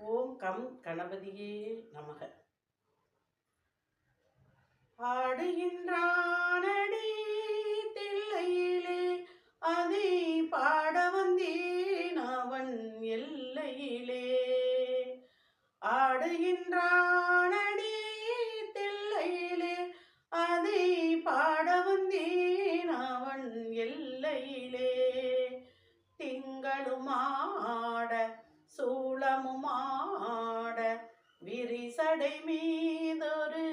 ஓம் come கணபதியே நமக. ஆடுகின்றானடி தில்லையிலே அதை பாட வந்தேன் அவன் எல்லையிலே. ஆடுகின்றானடி தில்லையிலே அதை பாட வந்தேன் அவன் எல்லையிலே. திங்களும் ஆட சூளமும் ஆட விரிசடை மீதொரு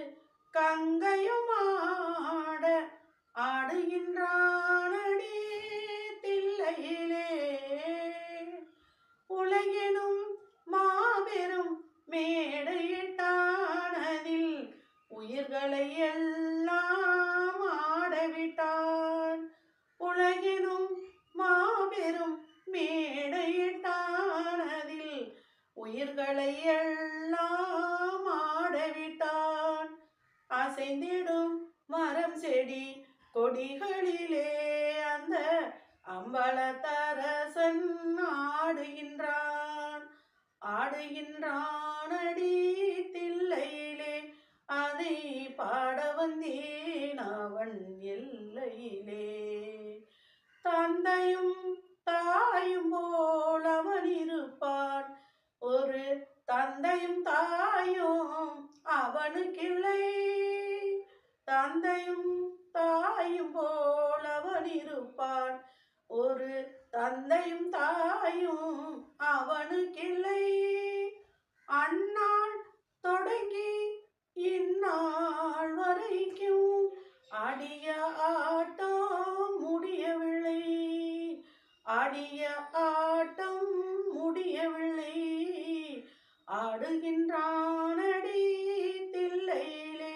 கங்கையும் ஆட ஆடுகின்றானடி தில்லையிலே. உலகெனும் மாபெரும் மேடையிட்டானதில் உயிர்களை எல்லாம் ஆடவிட்டான். உலகெனும் மாபெரும் மேடையிட்டானதில் உயிர்களை எல்லாம் ஆடவிட்டான். அசைந்திடும் மரம் செடி கொடிகளிலே அந்த அம்பலத்தரசன் ஆடுகின்றான். ஆடுகின்றானடி தில்லையிலே அதை பாட வந்தேன் அவன் எல்லையிலே. தந்தையும் தாயும் போல் அவன் இருப்பான், ஒரு தந்தையும் தாயும் அவனுக்கில்லை. தந்தையும் தாயும் போல் அவன் இருப்பான், ஒரு தந்தையும் தாயும் அவனுக்கில்லை. அந்நாள் தொடங்கி இந்நாள் வரைக்கும் ஆடிய ஆட்டம் முடியவில்லை. ஆடிய ஆட்டம் முடியவில்லை. ஆடுகின்றானடி தில்லையிலே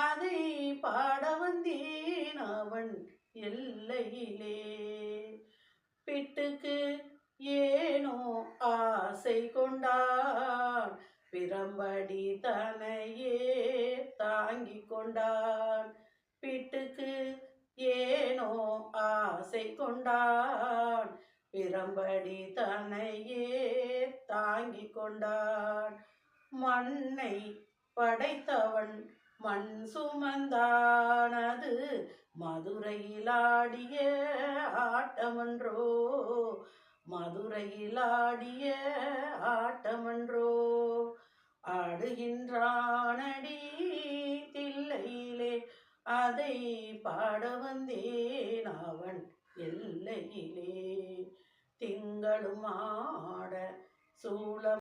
அதை பாட வந்தேன் அவன் எல்லையிலே. பிட்டுக்கு ஏனோ ஆசை கொண்டான், பிரம்படி தனையே தாங்கிக் கொண்டான். பிட்டுக்கு ஏனோ ஆசை கொண்டான், பிரம்படி தனையே தாங்கிக் கொண்டான். மண்ணை படைத்தவன் மண் சுமந்தான், அது மதுரையில் ஆடிய ஆட்டமன்றோ, மதுரையில் ஆடிய ஆட்டமன்றோ. ஆடுகின்றானடி தில்லையிலே அதை பாட வந்தேன் அவன் எல்லையிலே. திங்களும் ஆட சூளம்